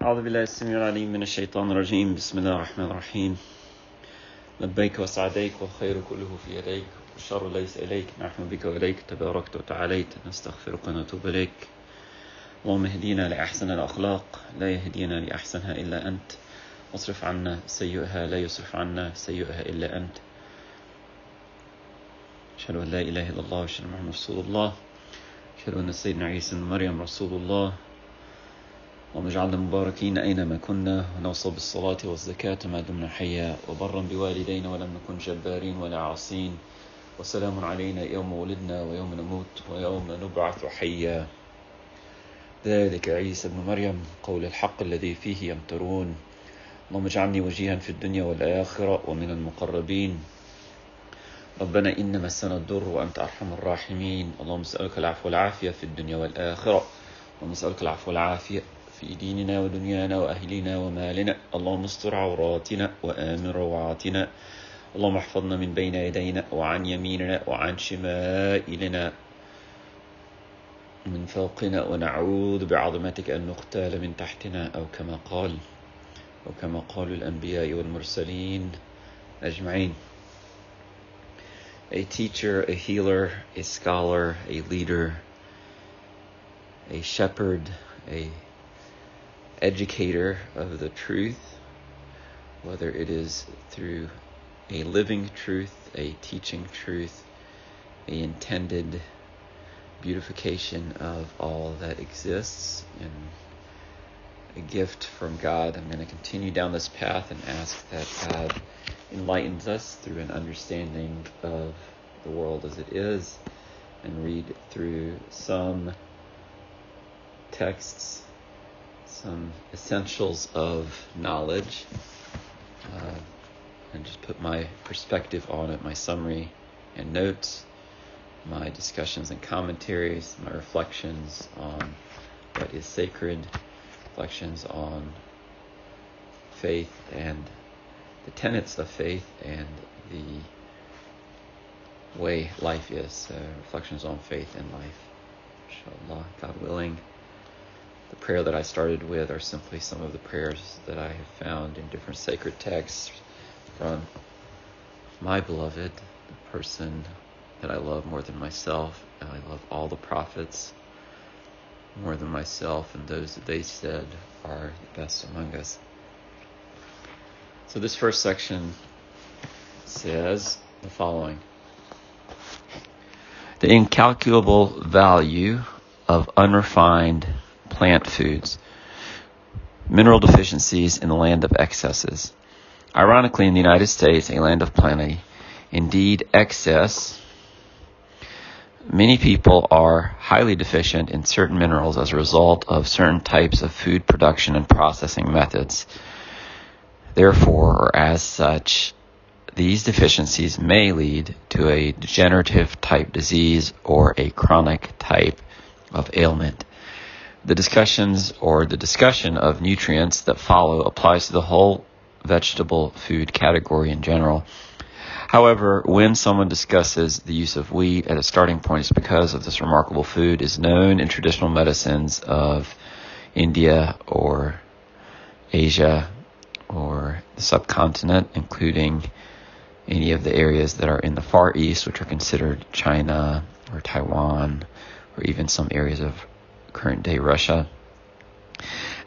أعوذ بالله السميع العليم من الشيطان الرجيم. بسم الله الرحمن الرحيم. لبيك وسعديك والخير كله في يديك والشر ليس إليك. نحن بك وإليك تباركت وتعاليت، نستغفرك ونتوب إليك. اللهم اهدينا لأحسن الأخلاق، لا يهدينا لأحسنها إلا أنت، واصرف عنا سيئها، لا يصرف عنا سيئها إلا أنت. أشهد أن لا إله إلا الله وأشهد أن محمدا رسول الله. أشهد أن سيدنا عيسى بن مريم رسول الله. اللهم اجعلنا مباركين أينما كنا، ونوصل بالصلاة والزكاة ما دمنا حيا، وبرا بوالدينا ولم نكن جبارين ولا عاصين، وسلام علينا يوم ولدنا ويوم نموت ويوم نبعث حيا. ذلك عيسى بن مريم قول الحق الذي فيه يمترون. اللهم اجعلني وجيها في الدنيا والآخرة ومن المقربين. ربنا إن مسنا الضر وأنت أرحم الراحمين. اللهم اسألك العفو والعافية في الدنيا والآخرة. اللهم اسألك العفو والعافية في ديننا ودنيانا وأهلنا ومالنا. اللهم استر عوراتنا وآمن روعاتنا. اللهم احفظنا من بين يدينا وعن يميننا وعن شمائلنا من فوقنا، ونعوذ بعظمتك أن نغتال من تحتنا، أو كما قال الأنبياء والمرسلين أجمعين. A teacher, a healer, a scholar, a leader, a shepherd, a educator of the truth, whether it is through a living truth, a teaching truth, a intended beautification of all that exists, and a gift from God. I'm going to continue down this path and ask that God enlightens us through an understanding of the world as it is, and read through some texts, some essentials of knowledge, and just put my perspective on it, my summary and notes, my discussions and commentaries, my reflections on what is sacred, reflections on faith and the tenets of faith and the way life is, reflections on faith and life. Inshallah, God willing. The prayer that I started with are simply some of the prayers that I have found in different sacred texts from my beloved, the person that I love more than myself. And I love all the prophets more than myself, and those that they said are the best among us. So this first section says the following: the incalculable value of unrefined plant foods, mineral deficiencies in the land of excesses. Ironically, in the United States, a land of plenty, indeed excess, many people are highly deficient in certain minerals as a result of certain types of food production and processing methods. Therefore, or as such, these deficiencies may lead to a degenerative type disease or a chronic type of ailment. The discussion of nutrients that follow applies to the whole vegetable food category in general. However, when someone discusses the use of wheat at a starting point, it's because of this remarkable food is known in traditional medicines of India or Asia or the subcontinent, including any of the areas that are in the Far East, which are considered China or Taiwan, or even some areas of current-day Russia.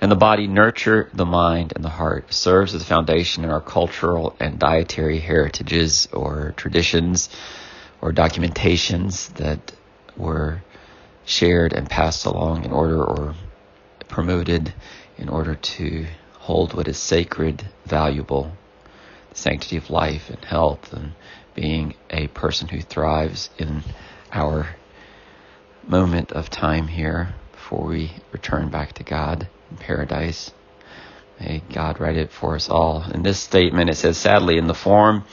And the body nurture the mind and the heart, serves as a foundation in our cultural and dietary heritages or traditions or documentations that were shared and passed along in order, or promoted in order to hold what is sacred, valuable, the sanctity of life and health, and being a person who thrives in our moment of time here before we return back to God in paradise. May God write it for us all. In this statement, it says, sadly, in the form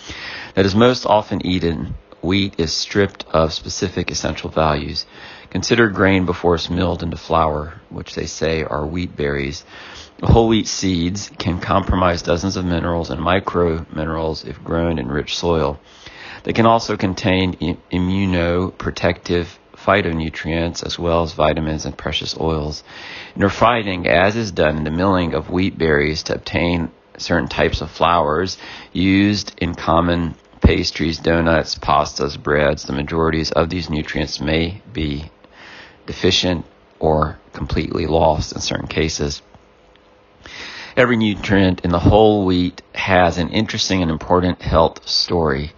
that is most often eaten, wheat is stripped of specific essential values. Consider grain before it's milled into flour, which they say are wheat berries. Whole wheat seeds can compromise dozens of minerals and micro-minerals if grown in rich soil. They can also contain immunoprotective phytonutrients as well as vitamins and precious oils. In refining, as is done in the milling of wheat berries to obtain certain types of flours used in common pastries, donuts, pastas, breads, the majorities of these nutrients may be deficient or completely lost in certain cases. Every nutrient in the whole wheat has an interesting and important health story.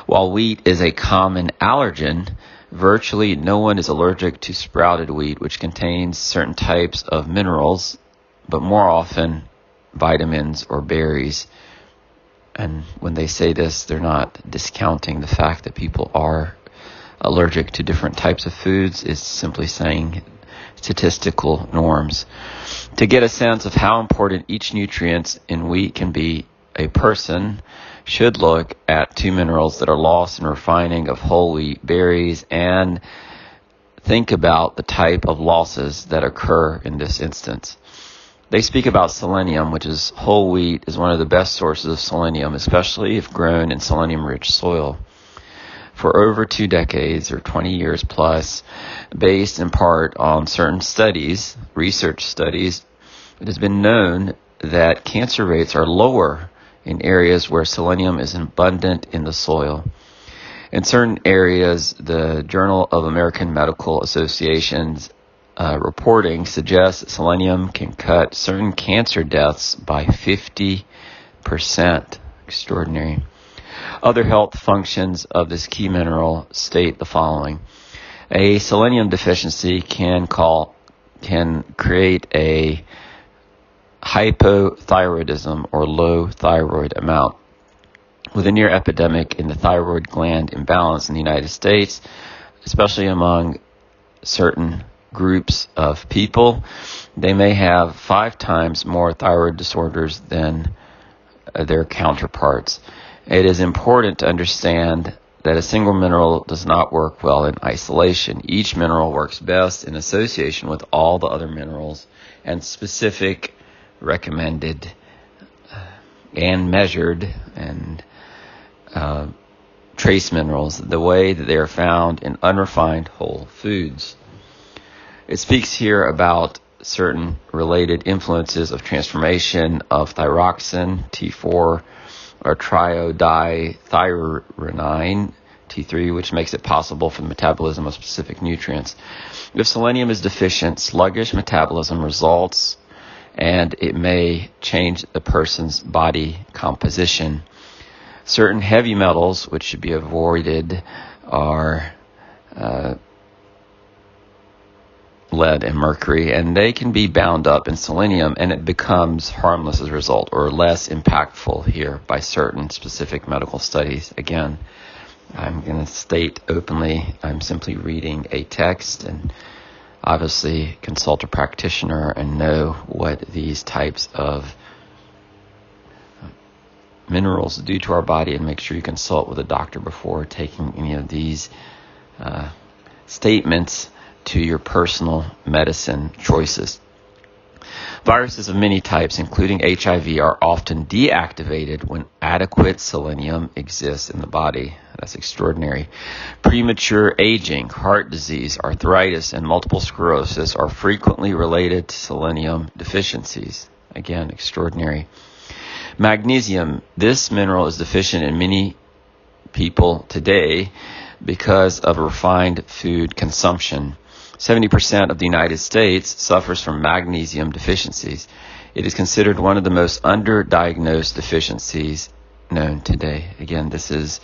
While wheat is a common allergen, virtually no one is allergic to sprouted wheat, which contains certain types of minerals, but more often vitamins or berries. And when they say this, they're not discounting the fact that people are allergic to different types of foods. It's simply saying statistical norms. To get a sense of how important each nutrient in wheat can be, a person should look at two minerals that are lost in refining of whole wheat berries and think about the type of losses that occur in this instance. They speak about selenium, which is whole wheat is one of the best sources of selenium, especially if grown in selenium-rich soil. For over 2 decades, or 20 years plus, based in part on certain studies, research studies, it has been known that cancer rates are lower in areas where selenium is abundant in the soil. In certain areas, the Journal of American Medical Association's reporting suggests that selenium can cut certain cancer deaths by 50%. Extraordinary. Other health functions of this key mineral state the following. A selenium deficiency can create a hypothyroidism or low thyroid amount. With a near epidemic in the thyroid gland imbalance in the United States, especially among certain groups of people, they may have 5 times more thyroid disorders than their counterparts. It is important to understand that a single mineral does not work well in isolation. Each mineral works best in association with all the other minerals and specific recommended and measured and trace minerals, the way that they are found in unrefined whole foods. It speaks here about certain related influences of transformation of thyroxine, T4, or triiodithyrronine, T3, which makes it possible for the metabolism of specific nutrients. If selenium is deficient, sluggish metabolism results, and it may change the person's body composition. Certain heavy metals, which should be avoided, are lead and mercury, and they can be bound up in selenium, and it becomes harmless as a result, or less impactful here by certain specific medical studies. Again, I'm going to state openly, I'm simply reading a text, and obviously consult a practitioner and know what these types of minerals do to our body, and make sure you consult with a doctor before taking any of these statements to your personal medicine choices. Viruses of many types, including HIV, are often deactivated when adequate selenium exists in the body. That's extraordinary. Premature aging, heart disease, arthritis, and multiple sclerosis are frequently related to selenium deficiencies. Again, extraordinary. Magnesium, this mineral is deficient in many people today because of refined food consumption. 70% of the United States suffers from magnesium deficiencies. It is considered one of the most underdiagnosed deficiencies known today. Again, this is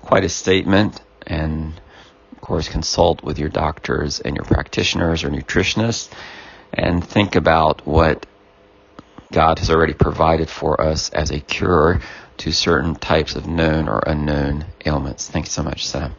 quite a statement, and of course consult with your doctors and your practitioners or nutritionists and think about what God has already provided for us as a cure to certain types of known or unknown ailments. Thanks so much, Sam.